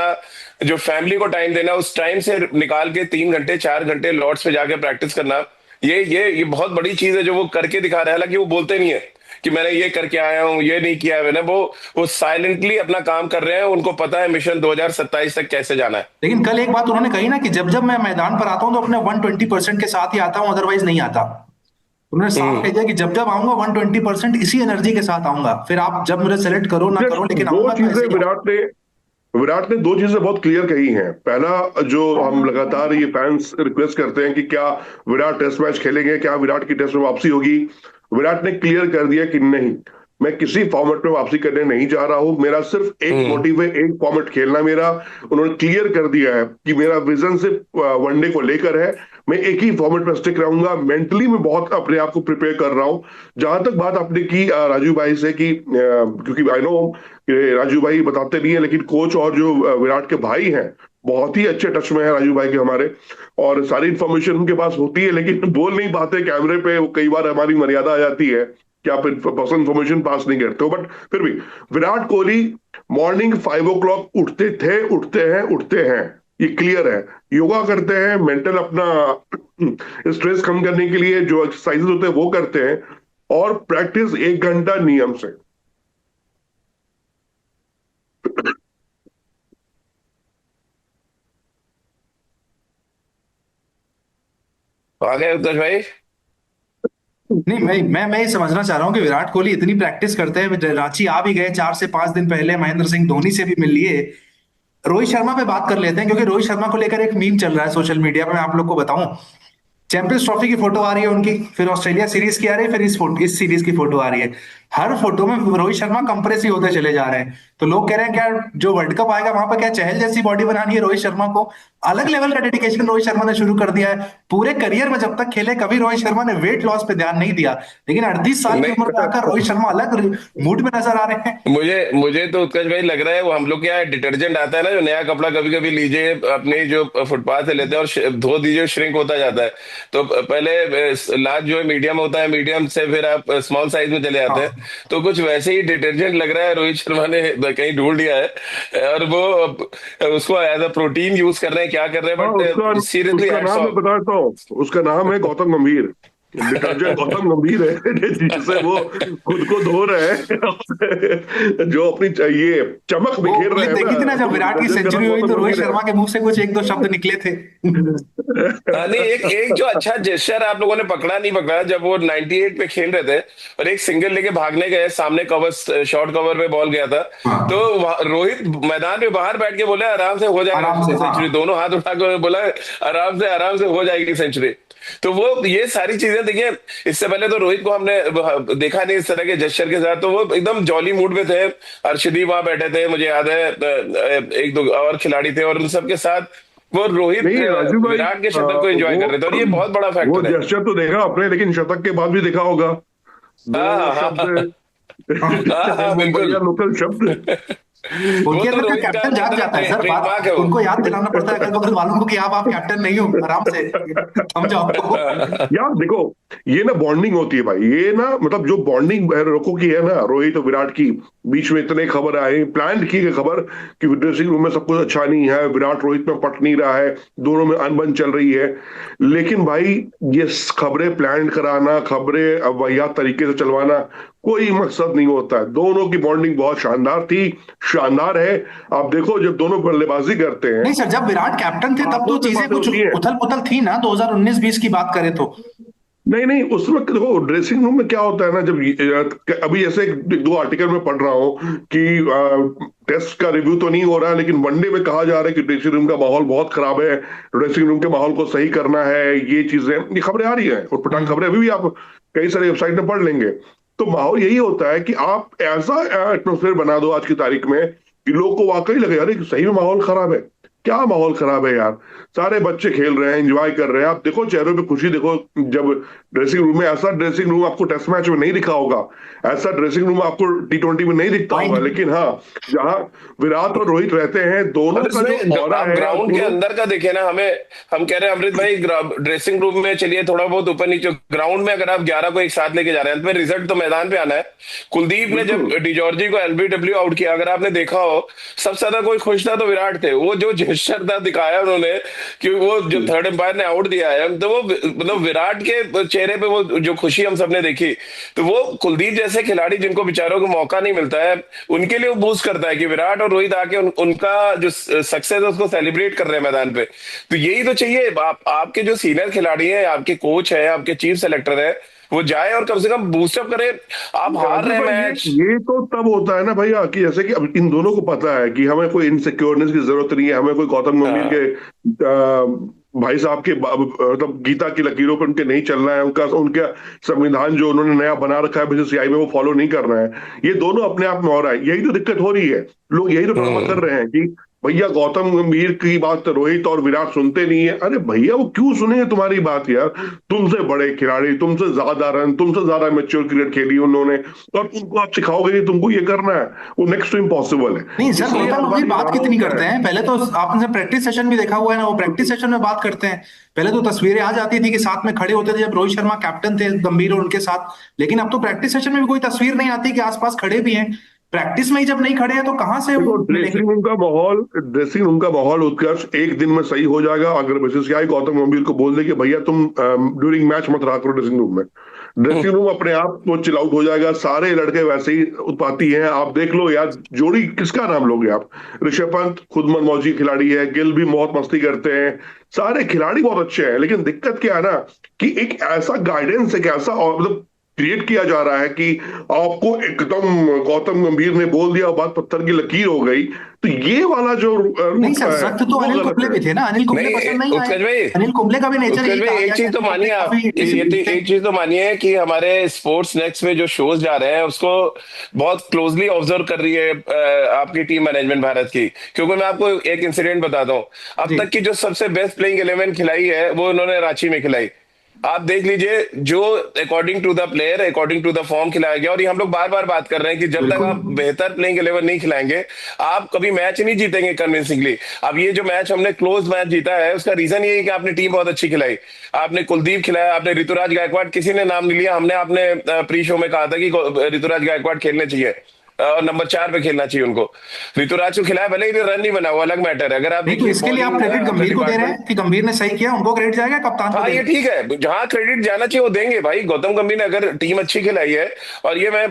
जो फैमिली को टाइम देना उस टाइम से निकाल के 3 घंटे 4 घंटे लॉर्ड्स पे जाके प्रैक्टिस करना। ये बहुत बड़ी चीज है जो वो करके दिखा रहा है। हालांकि वो बोलते नहीं है कि मैंने ये करके आया हूँ, ये नहीं किया है मैंने, वो साइलेंटली अपना काम कर रहे हैं। उनको पता है मिशन 2027 तक कैसे जाना है। लेकिन कल एक बात उन्होंने कही ना कि जब जब मैं मैदान पर आता हूं तो अपने 120% के साथ ही आता हूं, अदरवाइज नहीं आता। उन्होंने साफ कह हम्म। दिया कि जब जब आऊंगा 120% इसी एनर्जी के साथ आऊंगा, फिर आप जब मुझे सेलेक्ट करो ना यस, करो, लेकिन दो आऊंगा तो चीजें ऐसे ही आऊंगा। विराट ने दो चीजें बहुत क्लियर कही हैं। पहला, जो हम लगातार ये फैंस रिक्वेस्ट करते हैं कि क्या विराट टेस्ट मैच खेलेंगे, क्या विराट की टेस्ट में वापसी होगी, विराट ने क्लियर कर दिया कि नहीं, मैं किसी फॉर्मेट में वापसी करने नहीं जा रहा हूं, मेरा सिर्फ एक हम्म। मोटिव है, एक फॉर्मेट खेलना मेरा। उन्होंने क्लियर कर दिया है कि मेरा विजन सिर्फ वनडे को लेकर है, मैं एक ही फॉर्मेट में स्टिक रहूंगा। मेंटली मैं बहुत अपने आप को प्रिपेयर कर रहा हूं। जहां तक बात आपने की राजू भाई से कि क्योंकि आई नो राजू भाई बताते नहीं है, लेकिन कोच और जो विराट के भाई हैं बहुत ही अच्छे टच में है राजू भाई के हमारे, और सारी इंफॉर्मेशन उनके पास होती है, लेकिन बोल नहीं पाते कैमरे पे। वो कई बार हमारी मर्यादा आ जाती है कि आप पर्सनल इंफॉर्मेशन पास नहीं करते हो, बट फिर भी विराट कोहली मॉर्निंग 5 o'clock उठते थे, उठते हैं, ये क्लियर है। योगा करते हैं, मेंटल अपना स्ट्रेस कम करने के लिए जो एक्सरसाइजेस होते हैं वो करते हैं, और प्रैक्टिस 1 घंटा नियम से। आ गए उत्कर्ष भाई। नहीं, मैं ये समझना चाह रहा हूँ कि विराट कोहली इतनी प्रैक्टिस करते हैं, रांची आ भी गए 4 से 5 दिन पहले, महेंद्र सिंह धोनी से भी मिल लिए। रोहित शर्मा पे बात कर लेते हैं, क्योंकि रोहित शर्मा को लेकर एक मीम चल रहा है सोशल मीडिया पे, मैं आप लोग को बताऊं। चैंपियंस ट्रॉफी की फोटो आ रही है उनकी, फिर ऑस्ट्रेलिया सीरीज की आ रही है, फिर इस सीरीज की फोटो आ रही है। हर फोटो में रोहित शर्मा कंप्रेस ही होते चले जा रहे हैं। तो लोग कह रहे हैं क्या जो वर्ल्ड कप आएगा वहां पर क्या चहल जैसी बॉडी बनानी है रोहित शर्मा को। अलग लेवल का डेडिकेशन रोहित शर्मा ने शुरू कर दिया है। पूरे करियर में जब तक खेले कभी रोहित शर्मा ने वेट लॉस पे ध्यान नहीं दिया, लेकिन 38 साल की उम्र में नहीं आकर रोहित शर्मा अलग मूड में नजर आ रहे हैं। मुझे मुझे तो उत्कर्ष भाई लग रहा है वो हम लोग के यहाँ डिटर्जेंट आता है ना, जो नया कपड़ा कभी कभी लीजिए अपने जो फुटपाथ से लेते हैं और धो दीजिए, श्रिंक होता जाता है। तो पहले लार्ज जो है मीडियम होता है, मीडियम से फिर आप स्मॉल साइज में चले जाते हैं। हाँ। तो कुछ वैसे ही डिटर्जेंट लग रहा है रोहित शर्मा ने कहीं ढूंढ लिया है, और वो उसको एज अ प्रोटीन यूज कर रहे हैं, क्या कर रहे हाँ, हैं, उसका बट सीरियसली उसका हैट्स नाम मैं ऑफ। बताता हूँ, उसका नाम है गौतम गंभीर। डिटर्जेंट गौतम गंभीर है जिससे वो खुद को धो रहे हैं जो अपनी ये चमक वो बिखेर रहे क्लिप हैं देखी थी ना ना, जब तो विराट की डिटर्जेंट का नाम सेंचुरी हुई तो गौतम रोहित गंभीर शर्मा के मुंह से कुछ एक दो शब्द निकले थे। हाँ नहीं, एक एक जो अच्छा जेस्चर आप लोगों ने पकड़ा नहीं पकड़ा, जब वो 98 पे खेल रहे थे और एक सिंगल लेके भागने गए, सामने कवर, शॉर्ट कवर पे बॉल गया था, तो हाँ, रोहित मैदान में बाहर बैठ के बोले आराम से हो आराम जाएगा से, हाँ। सेंचुरी, दोनों हाथ उठा कर बोला आराम से हो जाएगी सेंचुरी। तो वो ये सारी चीजें देखिए, इससे पहले तो रोहित को हमने देखा नहीं इस तरह के जेस्चर के साथ, तो वो एकदम जॉली मूड में थे। अर्शदीप वहां बैठे थे, मुझे याद है एक दो और खिलाड़ी थे, और उन सबके साथ वो रोहित नहीं राजू भाई, विराट के शतक को एंजॉय कर रहे थे, और ये बहुत बड़ा वो फैक्टर है। जेस्चर तो देखा आपने, लेकिन शतक के बाद भी देखा होगा दो हाँ हाँ हाँ शब्द हाँ हाँ, मुंबई बिल्कुल। लोकल शब्द। वो उनके तो अंदर का रोहित का कैप्टन जाग मतलब जाता है सर, ट्रेडमार्क बात है वो। उनको याद दिलाना पड़ता है अगल बगल वालों को कि आप कैप्टन नहीं हो, आराम से थम जाओ। यार देखो, ये ना बॉन्डिंग होती है भाई, ये ना मतलब जो बॉन्डिंग रोको की है ना रोहित और विराट की, बीच में इतने खबर आए, प्लान की गई खबर कि ड्रेसिंग रूम में सब कुछ अच्छा नहीं है, विराट रोहित में पट नहीं रहा है, दोनों में अनबन चल रही है। लेकिन भाई ये खबरें प्लान कराना, खबरें वाहियात तरीके से चलवाना कोई मकसद नहीं होता है। दोनों की बॉन्डिंग बहुत शानदार थी, शानदार है। आप देखो जब दोनों बल्लेबाजी करते हैं, नहीं सर, जब विराट कैप्टन थे तब तो आंखों से चीजें बातें कुछ होती हैं। उथल पुथल थी ना, 2019-20 की बात करें तो। नहीं नहीं, उस वक्त देखो ड्रेसिंग रूम में क्या होता है ना, जब अभी ऐसे दो आर्टिकल में पढ़ रहा हूँ कि टेस्ट का रिव्यू तो नहीं हो रहा है, लेकिन वनडे में कहा जा रहा है कि ड्रेसिंग रूम का माहौल बहुत खराब है, ड्रेसिंग रूम के माहौल को सही करना है, ये चीजें, ये खबरें आ रही हैं और पटांग खबरें अभी भी आप कई सारी वेबसाइट में पढ़ लेंगे। तो माहौल यही होता है कि आप ऐसा एटमोसफेयर बना दो आज की तारीख में कि लोग को वाकई लगे अरे सही में माहौल खराब है। क्या माहौल खराब है यार। सारे बच्चे खेल रहे हैं, एंजॉय कर रहे हैं, आप देखो चेहरों पे खुशी देखो। जब ड्रेसिंग रूम में, ऐसा ड्रेसिंग रूम आपको टेस्ट मैच में नहीं दिखा होगा, ऐसा ड्रेसिंग रूम आपको T20 में नहीं दिखता होगा, पॉइंट। लेकिन हाँ, जहाँ विराट और रोहित रहते हैं, दोनों और का जो इसमें ऑरा आप है और ग्राउंड के दोनों। अंदर का देखे ना, हमें हम कह रहे हैं अमृत भाई ड्रेसिंग रूम में चलिए थोड़ा बहुत ऊपर नीचे, ग्राउंड में अगर आप 11 को एक साथ लेके जा रहे हैं तो रिजल्ट तो मैदान पे आना है। कुलदीप ने जब बिल्कुल। डिजॉर्जी को एलबीडब्ल्यू आउट किया, अगर आपने देखा हो, सबसे ज्यादा कोई खुश था तो विराट थे। वो जो जेस्चर था दिखाया उन्होंने कि वो जो थर्ड एम्पायर ने आउट दिया है, तो वो मतलब विराट के चेहरे पे वो जो खुशी हम सबने देखी, तो वो कुलदीप जैसे खिलाड़ी जिनको बेचारों को मौका नहीं मिलता है, उनके लिए वो बूस्ट करता है कि विराट और रोहित आके उनका जो सक्सेस है उसको सेलिब्रेट कर रहे हैं मैदान पे। तो यही तो चाहिए। आपके जो सीनियर खिलाड़ी हैं, आपके कोच है, आपके चीफ सेलेक्टर है, वो जाए और कम से कम बूस्टअप करे। आप हार राजू रहे भाई, मैच। ये तो तब होता है ना भैया, कि जैसे कि अब इन दोनों को पता है कि हमें कोई इनसिक्योरनेस की जरूरत नहीं है, हमें कोई गौतम गंभीर के हाँ। भाई साहब के मतलब गीता की लकीरों पर उनके नहीं चलना है, उनका उनका संविधान जो उन्होंने नया बना रखा है बीसीसीआई में, वो फॉलो नहीं कर रहे हैं। ये दोनों अपने आप में हो रहा है, यही तो दिक्कत हो रही है। लोग यही तो ड्रामा कर हम्म। रहे हैं कि भैया गौतम गंभीर की बात रोहित और विराट सुनते नहीं है। अरे भैया वो क्यों सुने तुम्हारी बात यार? तुमसे बड़े खिलाड़ी, तुमसे ज्यादा रन, तुमसे ज्यादा मैच्योर क्रिकेट खेली उन्होंने, और तुमको आप सिखाओगे कि तुमको ये करना है, वो नेक्स्ट टू इम्पॉसिबल है। नहीं सर, इसलिए गौतम हर गंभीर बार ये बात ड्रामा कितनी होता करते है। हैं, पहले तो आपने प्रैक्टिस सेशन भी देखा हुआ है ना, वो प्रैक्टिस सेशन में बात करते हैं। पहले तो तस्वीरें आ जाती थी कि साथ में खड़े होते थे जब रोहित शर्मा कैप्टन थे, गंभीर और उनके साथ। लेकिन अब तो प्रैक्टिस सेशन में भी कोई तस्वीर नहीं आती कि आसपास खड़े भी हैं। प्रैक्टिस में ही जब नहीं खड़े हैं तो कहाँ से देखो, वो मिलेंगे? ड्रेसिंग रूम का माहौल उत्कर्ष एक दिन में सही हो जाएगा अगर बीसीसीआई गौतम गंभीर को बोल दे कि भैया तुम ड्यूरिंग मैच मत रहा करो ड्रेसिंग रूम में। ड्रेसिंग रूम अपने आप वो चिल आउट हो जाएगा, सारे लड़के वैसे ही उत्पाती हैं। आप देख लो यार, जोड़ी किसका नाम लोगे आप? ऋषभ पंत खुद मनमौजी खिलाड़ी है, गिल भी बहुत मस्ती करते हैं, सारे खिलाड़ी बहुत अच्छे हैं, लेकिन दिक्कत क्या है ना, कि एक ऐसा गाइडेंस, एक ऐसा मतलब क्रिएट किया जा रहा है कि आपको एकदम गौतम गंभीर ने बोल दिया, बात पत्थर की लकीर हो गई। तो ये वाला जो नहीं रूट सर, है सख्त तो वो अनिल गलत कुंबले है। भी थे ना, अनिल कुंबले नहीं, पसंद नहीं आए। उत्कर्ष भाई, अनिल कुंबले का भी नेचर उत्कर्ष यही भाई कहा एक गया कि चीज तो अनिल कुंबले मानिए आप, काफी ये तो डिसिप्लिन थे। एक चीज तो मानिए कि हमारे स्पोर्ट्स नेक्स्ट में जो शोज जा रहे हैं उसको बहुत क्लोजली ऑब्जर्व कर रही है आपकी टीम मैनेजमेंट भारत की। क्योंकि मैं आपको एक इंसिडेंट बताता हूँ। अब जी। तक की जो सबसे बेस्ट प्लेइंग 11 खिलाई है वो उन्होंने रांची में खिलाई। आप देख लीजिए, जो according to the player, according to the form खिलाया गया। और ये हम लोग बार बार बात कर रहे हैं कि जब तक बिल्कुल। आप बेहतर प्लेइंग 11 नहीं खिलाएंगे, आप कभी मैच नहीं जीतेंगे कन्विंसिंगली। अब ये जो मैच हमने क्लोज मैच जीता है, उसका रीजन ये है कि आपने टीम बहुत अच्छी खिलाई। आपने कुलदीप खिलाया, आपने ऋतुराज गायकवाड़, किसी ने नाम नहीं लिया, हमने आपने प्री शो में कहा था कि ऋतुराज गायकवाड़ खेलने चाहिए और नंबर 4 पे खेलना चाहिए उनको। ऋतुराज को खिलाया, भले ही रन नहीं बना, वो अलग मैटर है। अगर आप नहीं तो देखिए इसके लिए आप बॉलिंग क्रेडिट गंभीर को दे रहे डिपार्टमेंट, हैं कि गंभीर ने सही किया, उनको क्रेडिट जाएगा, कप्तान को हाँ ये देंगे? ठीक है, जहां क्रेडिट जाना चाहिए वो देंगे भाई। गौतम गंभीर ने अगर टीम अच्छी खिलाई है, और ये मैं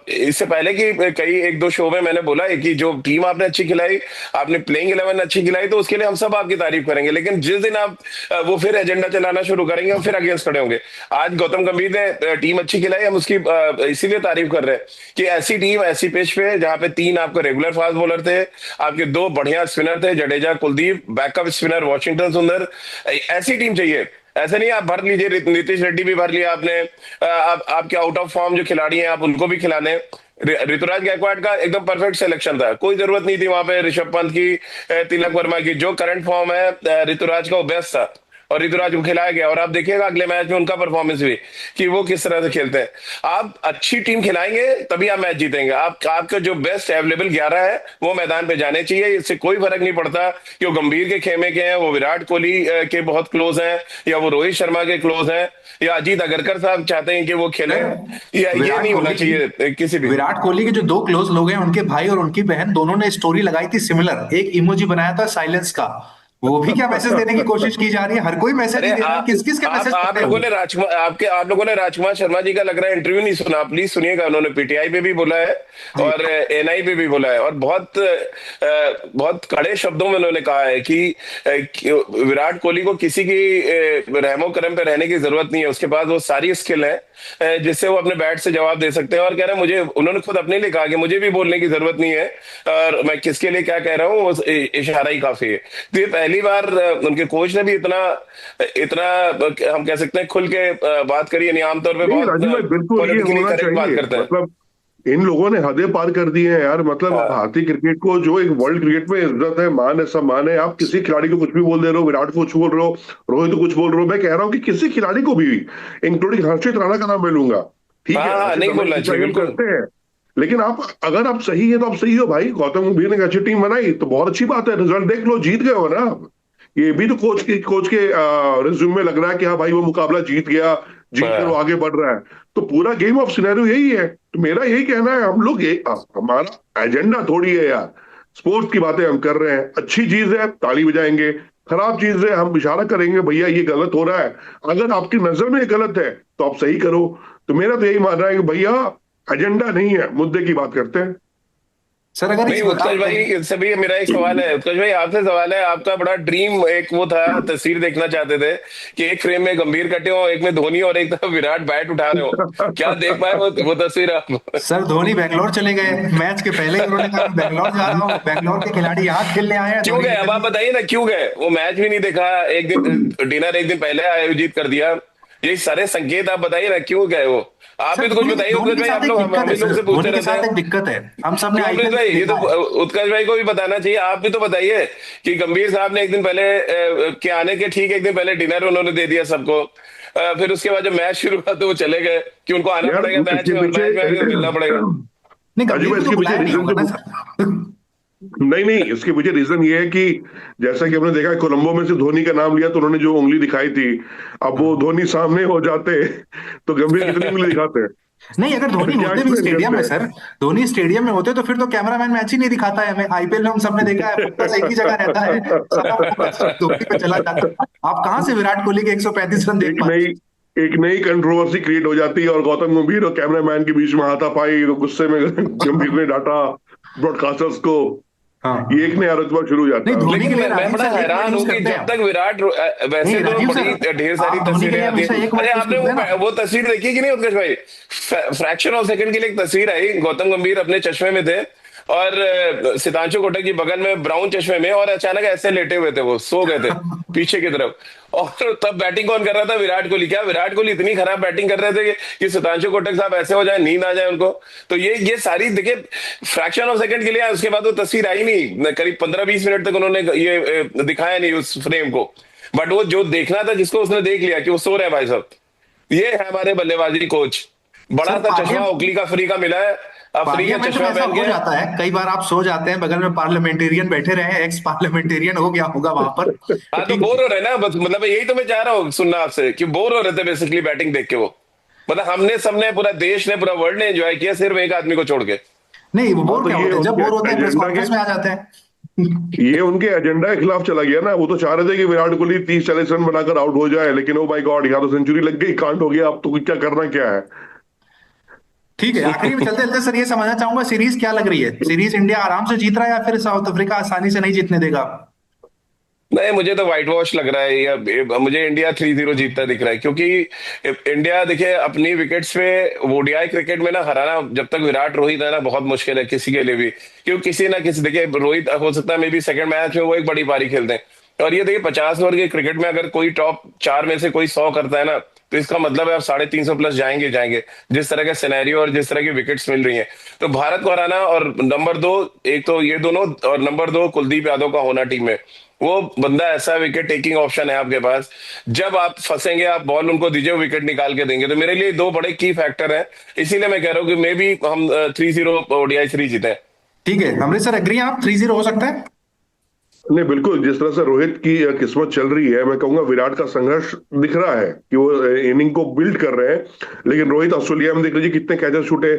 इससे पहले की कई एक दो शो में मैंने बोला है कि जो टीम आपने अच्छी खिलाई, आपने प्लेइंग 11 अच्छी खिलाई, तो उसके लिए हम सब आपकी तारीफ करेंगे। लेकिन जिस दिन आप वो फिर एजेंडा चलाना शुरू करेंगे, हम फिर अगेंस्ट खड़े होंगे। आज गौतम गंभीर ने टीम अच्छी खिलाई, हम उसकी इसीलिए तारीफ कर रहे हैं कि ऐसी टीम ऐसी पिच पे जहां पे 3 आपके रेगुलर फास्ट बॉलर थे, आपके 2 बढ़िया स्पिनर थे, Jadeja Kuldeep, backup spinner Washington सुंदर, ऐसी टीम चाहिए। ऐसे नहीं आप भर लीजिए, नीतीश रेड्डी भी भर लिया आपने, आप आपके आउट ऑफ फॉर्म जो खिलाड़ी हैं आप उनको भी खिलाने। ऋतुराज गायकवाड़ का एकदम परफेक्ट सिलेक्शन था, कोई जरूरत नहीं थी वहां पे ऋषभ पंत की, तिलक वर्मा की। जो करंट फॉर्म है ऋतुराज का वो बेस्ट था, और ऋतुराज को खिलाया गया। और आप देखिएगा अगले मैच में उनका परफॉर्मेंस भी, कि वो किस तरह से खेलते हैं। आप अच्छी टीम खिलाएंगे तभी आप मैच जीतेंगे। आपका जो बेस्ट अवेलेबल 11 है वो मैदान पे जाने चाहिए। इससे कोई फर्क नहीं पड़ता कि वो गंभीर के खेमे के हैं, वो विराट कोहली के बहुत क्लोज हैं, या वो रोहित शर्मा के क्लोज हैं, या अजीत अगरकर साहब चाहते हैं कि वो खेलें, या ये विराट नहीं होना कोहली की चाहिए किसी भी। विराट कोहली के जो दो क्लोज लोग हैं, उनके भाई और उनकी बहन दोनों ने स्टोरी लगाई थी सिमिलर, एक इमोजी बनाया था साइलेंस का। वो भी क्या मैसेज देने की कोशिश की जा रही है? हर कोई मैसेज अरे ही दे रहा है, किस किस के मैसेज आप पढ़ रहे लोगों हो? ने आप लोगों ने राजकुमार शर्मा जी का लग रहा है इंटरव्यू नहीं सुना। प्लीज सुनिएगा, उन्होंने पीटीआई पे भी बोला है जी। और एनआई पे भी बोला है, और बहुत बहुत कड़े शब्दों में उन्होंने कहा है कि विराट कोहली को किसी की रहमो करम पे रहने की जरूरत नहीं है। उसके पास वो सारी स्किल है जिससे वो अपने बैट से जवाब दे सकते हैं। और कह रहे हैं, मुझे उन्होंने खुद अपने लिए कहा कि मुझे भी बोलने की जरूरत नहीं है, और मैं किसके लिए क्या कह रहा हूँ वो इशारा ही काफी है। तो ये पहली बार उनके कोच ने भी इतना इतना हम कह सकते हैं खुल के बात करी है। नहीं, आमतौर पे नहीं बहुत राजू भाई, बिल्कुल ये पॉलिटिकली होना करेक्ट बात चाहिए। करते हैं। मतलब इन लोगों ने हदें पार कर दी हैं यार। मतलब हाँ भारतीय क्रिकेट को, जो एक वर्ल्ड क्रिकेट में इज्जत है, मान है, सम्मान है, आप किसी खिलाड़ी को कुछ भी बोल दे रहे हो, विराट को कुछ बोल रहे हो, रोहित को कुछ बोल रहे हो। मैं कह रहा हूँ कि किसी खिलाड़ी को भी, इंक्लूडिंग हर्षित राणा का नाम मैं लूंगा। ठीक हाँ है, हाँ, हर्षित नहीं राणा बोलना की चाहिए सही हम बिल्कुल। करते हैं, लेकिन आप, अगर आप सही है तो आप सही हो भाई। गौतम गंभीर ने एक अच्छी टीम बनाई तो बहुत अच्छी बात है, रिजल्ट देख लो, जीत गए हो ना आप। ये भी तो कोच के रिज्यूम में लग रहा है कि हाँ भाई वो मुकाबला जीत गया, जीत कर वो हाँ आगे बढ़ रहा है। तो पूरा गेम ऑफ सिनेरियो यही है। तो मेरा यही कहना है, हम लोग ये, हमारा एजेंडा थोड़ी है यार, स्पोर्ट्स की बातें हम कर रहे हैं, अच्छी चीज है ताली बजाएंगे, खराब चीज है हम इशारा करेंगे भैया ये गलत हो रहा है। अगर आपकी नजर में ये गलत है तो आप सही करो। तो मेरा तो यही मानना है कि भैया एजेंडा नहीं है, मुद्दे की बात करते हैं। सर अगर नहीं, इस उत्कर्ष भाई, इससे भी मेरा एक सवाल है। उत्कर्ष भाई, आपसे सवाल है, आपका बड़ा ड्रीम एक वो था, तस्वीर देखना चाहते थे कि एक फ्रेम में गंभीर कटे हो, एक में धोनी, और एक तरफ विराट बैट उठा रहे हो। क्या देख पाए वो तस्वीर आप? सर धोनी बैंगलोर चले गए, मैच के पहले ही उन्होंने कहा मैं बैंगलोर जा रहा हूँ, बैंगलोर के खिलाड़ी यहाँ खेलने आए हैं, क्यों धोनी गए? निकल अब आप गए। बताइए ना, क्यों गए? वो मैच भी नहीं देखा, एक दिन डिनर एक दिन पहले आयोजित कर दिया, ये सारे संकेत आप बताइए ना, क्यों गए वो? आप सर भी तो कुछ बताइए धोनी उत्कर्ष के भाई, साथ आप एक लोग हम दिक्कत है ही लोग सर, से पूछते धोनी के रहते साथ हैं। एक दिक्कत है, हम सबने क्यों अमृत आईपीएल भाई? ये तो देखा है। उत्कर्ष भाई को भी बताना चाहिए, आप भी तो बताइए कि गंभीर साहब ने एक दिन पहले के आने के ठीक एक दिन पहले डिनर उन्होंने दे दिया सबको। फिर उसके बाद जब मैच शुरू हुआ तो वो चले गए कि उनको आना यार पड़ेगा मैच इसके में, और पीछे मैच में आएंगे तो मिलना पड़ेगा। नहीं राजू गंभीर भाई, को तो इसके पीछे बुलाया नहीं रीजन होगा तो, ना सर। नहीं नहीं, इसके पीछे रीजन ये है कि जैसा कि हमने देखा है, कोलंबो में से धोनी का नाम लिया तो उन्होंने जो उंगली दिखाई थी, अब वो हाँ। धोनी सामने हो जाते तो गंभीर कितनी उंगली दिखाते हैं? नहीं अगर धोनी क्या होते भी एक्सप्लेन स्टेडियम करते में हैं? सर, धोनी स्टेडियम में होते तो फिर तो कैमरामैन मैच ही नहीं दिखाता है हमें। आईपीएल में हम सबने देखा है, फोकस एक ही जगह रहता है, सारा फोकस धोनी पे चला जाता है। आप कहाँ से विराट कोहली के 135 रन देख एक पाए। नई एक नई कंट्रोवर्सी क्रिएट हो जाती है और गौतम गंभीर और कैमरामैन के बीच में हाथापाई, तो गुस्से में गंभीर ने डांटा ब्रॉडकास्टर्स को। ये एक हाँ। नया रुतबा शुरू हो नहीं जाता है। धोनी के लेकिन लिए मैं राजीव बड़ा सर एक वर्ड हैरान यूज हूँ कि करते हैं जब हम। तक विराट नहीं वैसे तो राजीव बड़ी सर, ढेर सारी आप धोनी के तस्वीरें लिए आती हमेशा है। एक अरे वर्ड यूज आपने करते हैं ना। वो तस्वीर देखी कि नहीं उत्कर्ष भाई? फ्रैक्शन ऑफ सेकंड के लिए एक तस्वीर आई, गौतम गंभीर अपने चश्मे में थे और सितांशु कोटक की बगल में ब्राउन चश्मे में, और अचानक ऐसे लेटे हुए थे, वो सो गए थे पीछे की तरफ। और तब बैटिंग कौन कर रहा था? विराट कोहली। क्या विराट कोहली इतनी खराब बैटिंग कर रहे थे कि सितांशु कोटक साहब ऐसे हो जाए, नींद आ जाए उनको? तो ये सारी देखिए, फ्रैक्शन ऑफ सेकंड के लिए उसके बाद वो तस्वीर आई नहीं, करीब 15-20 मिनट तक उन्होंने ये दिखाया नहीं उस फ्रेम को। बट वो जो देखना था जिसको, उसने देख लिया कि वो सो रहे हैं भाई साहब। ये है हमारे बल्लेबाजी कोच। बड़ा सर सा चश्मा ओकली का फ्री का मिला है, अब फ्री का पार्लियामेंट में चश्मा ऐसा पहन हो के। जाता है कई बार, आप सो जाते हैं, बगल में पार्लियामेंटेरियन बैठे रहे हैं, एक्स पार्लियामेंटेरियन हो गया होगा वहां पर, तो हाँ, तो ठीक बोर है। हो रहे हैं ना, बस मतलब यही तो मैं चाह रहा हूँ सुनना आपसे, कि बोर हो रहे थे बेसिकली बैटिंग देख के वो। मतलब हमने, सबने, पूरा देश ने, पूरा वर्ल्ड ने एंजॉय किया, सिर्फ एक आदमी को छोड़ के। नहीं वो हाँ बोर तो क्या ये होते हैं, जब उनके बोर होते हैं प्रेस एजेंडा के कॉन्फ्रेंस में आ जाते हैं। ये उनके एजेंडा के खिलाफ चला गया ना। वो तो चाह रहे थे कि विराट कोहली 30-40 रन बनाकर आउट हो जाए, लेकिन ओ माय गॉड, यहाँ तो सेंचुरी लग गई, कांट हो गया, अब तो क्या करना क्या है। ठीक है, आखिरी में चलते चलते सर ये समझना चाहूंगा, सीरीज क्या लग रही है? सीरीज इंडिया आराम से जीत रहा है या फिर साउथ अफ्रीका आसानी से नहीं जीतने देगा? नहीं, मुझे तो व्हाइट वॉश लग रहा है, या मुझे इंडिया 3-0 जीतता दिख रहा है, क्योंकि इंडिया देखिए अपनी विकेट्स पे ओडीआई क्रिकेट में ना हराना, जब तक विराट रोहित है ना, बहुत मुश्किल है किसी के लिए भी। क्योंकि किसी ना किसी, देखिए रोहित हो सकता है मे बी सेकंड मैच में वो एक बड़ी पारी खेलते हैं, और ये देखिए 50 ओवर के क्रिकेट में अगर कोई टॉप 4 में से कोई 100 करता है ना, तो इसका मतलब है आप 350 प्लस जाएंगे जाएंगे, जिस तरह का सिनेरियो और जिस तरह की विकेट्स मिल रही हैं। तो भारत को हराना, और नंबर 2, एक तो ये दोनों, और नंबर 2 कुलदीप यादव का होना टीम में, वो बंदा ऐसा विकेट टेकिंग ऑप्शन है आपके पास, जब आप फंसेंगे आप बॉल उनको दीजिए, विकेट निकाल के देंगे। तो मेरे लिए दो बड़े की फैक्टर हैं, इसीलिए मैं कह रहा हूँ कि मे भी हम 3-0 ओडीआई सीरीज जीते। ठीक है अमृतसर, एग्री हैं आप 3-0 हो सकता है? नहीं बिल्कुल, जिस तरह से रोहित की किस्मत चल रही है, मैं कहूंगा विराट का संघर्ष दिख रहा है कि वो इनिंग को बिल्ड कर रहे हैं। लेकिन रोहित ऑस्ट्रेलिया में देख लीजिए कितने कैचेस छूटे।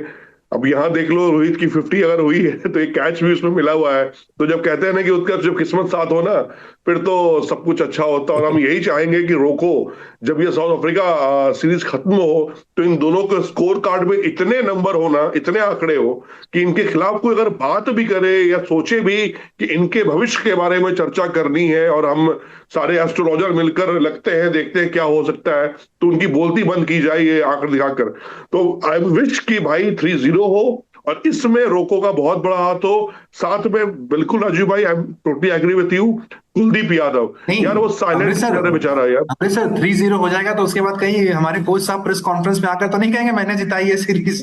अब यहाँ देख लो, रोहित की 50 अगर हुई है तो एक कैच भी उसमें मिला हुआ है। तो जब कहते हैं ना कि उसका जब किस्मत साथ हो ना, फिर तो सब कुछ अच्छा होता है। और हम यही चाहेंगे कि रोको, जब ये साउथ अफ्रीका सीरीज खत्म हो, तो इन दोनों के स्कोर कार्ड में इतने नंबर होना, इतने आंकड़े हो कि इनके खिलाफ कोई अगर बात भी करे या सोचे भी कि इनके भविष्य के बारे में चर्चा करनी है, और हम सारे एस्ट्रोलॉजर मिलकर लगते हैं, देखते हैं क्या हो सकता है, तो उनकी बोलती बंद की जाए ये आंकड़े दिखाकर। तो आई विश कि भाई 3-0 हो, और इसमें रोको का बहुत बड़ा हाथ हो। साथ में बिल्कुल राजू भाई, I am totally agree with you, Kuldeep Yadav, नहीं यार वो साइलेंट अमृतसर, किलर है बेचारा यार। अमृतसर 3-0 हो जाएगा तो उसके बाद कहीं हमारे कोच साहब प्रेस कॉन्फ्रेंस में आकर तो नहीं कहेंगे मैंने जिताई है सीरीज?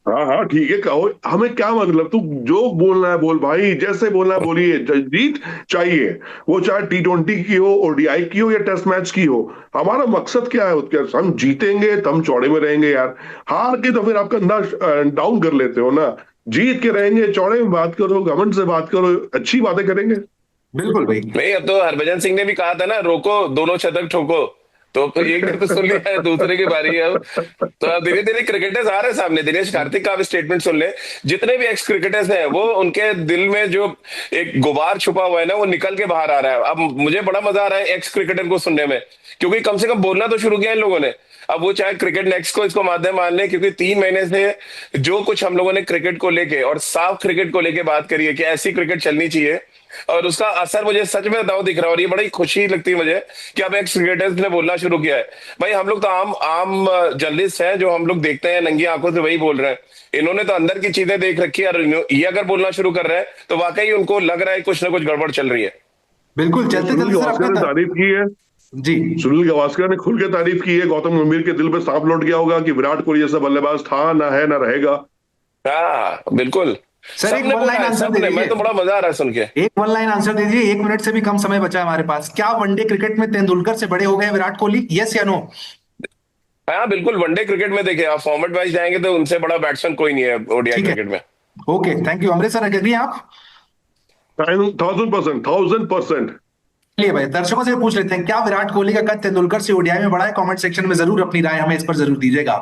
हाँ हाँ ठीक है, कहो, हमें क्या मतलब, तू जो बोलना है बोल भाई, जैसे बोलना है बोलिए, जीत चाहिए। वो चाहे T20 की हो, ODI की हो, या टेस्ट मैच की हो। हमारा मकसद क्या है उसके, हम जीतेंगे तो हम चौड़े में रहेंगे यार। हार के तो फिर आप कंधा डाउन कर लेते हो ना। जीत के रहेंगे, चौड़े में बात करो, घमंड से बात करो, अच्छी बातें करेंगे। बिल्कुल भाई। नहीं, अब तो हरभजन सिंह ने भी कहा था ना, रोको दोनों शतक ठोको। तो एक ने तो सुन लिया है, दूसरे की बारी है अब। तो अब धीरे धीरे क्रिकेटर्स आ रहे हैं सामने। दिनेश कार्तिक का भी स्टेटमेंट सुन ले। जितने भी एक्स क्रिकेटर्स हैं, वो उनके दिल में जो एक गुबार छुपा हुआ है ना, वो निकल के बाहर आ रहा है। अब मुझे बड़ा मजा आ रहा है एक्स क्रिकेटर को सुनने में, क्योंकि कम से कम बोलना तो शुरू किया इन लोगों ने। अब वो चाहे क्रिकेट नेक्स्ट को इसको माध्यम मान ले, क्योंकि 3 महीने से जो कुछ हम लोगों ने क्रिकेट को लेके और साफ क्रिकेट को लेके बात करी है कि ऐसी क्रिकेट चलनी चाहिए, और उसका असर मुझे सच में बताऊं दिख रहा है। और ये बड़ी खुशी लगती है मुझे कि अब एक्स क्रिकेटर्स ने बोलना शुरू किया है। भाई हम लोग तो आम आम जर्नलिस्ट हैं, जो हम लोग देखते हैं नंगी आंखों से, वही बोल रहे हैं। इन्होंने तो अंदर की चीजें देख रखी है, और ये अगर बोलना शुरू कर रहे हैं तो वाकई उनको लग रहा है कुछ ना कुछ गड़बड़ चल रही है। बिल्कुल, चलते सुनील चलते सर गावस्कर अपने ने तारीफ की है। जी। सुनील गावस्कर ने खुल के तारीफ की है, गौतम गंभीर के दिल पे सांप लौट गया होगा कि विराट कोहली जैसा बल्लेबाज था ना, है ना रहेगा। हाँ बिल्कुल, सर एक सबने वन बोला लाइन है, आंसर दे सबने। मैं दीजिए। तो बड़ा मजा आ रहा है सुन के। एक वन लाइन आंसर दे दीजिए, 1 मिनट से भी कम समय बचा है हमारे पास। क्या वनडे क्रिकेट में तेंदुलकर से बड़े हो गए विराट कोहली, यस या नो? हाँ बिल्कुल, वनडे क्रिकेट में देखे आप फॉर्मेट वाइज जाएंगे तो उनसे बड़ा बैट्समैन कोई नहीं है ओडीआई ठीक है। क्रिकेट में। Okay, thank you. Amrit sir, agree हैं आप? 1000%, 1000%। चलिए भाई, दर्शकों से पूछ लेते हैं, क्या विराट कोहली का कद तेंदुलकर से ओडीआई में बड़ा है? कमेंट सेक्शन में जरूर अपनी राय हमें इस पर जरूर दीजिएगा।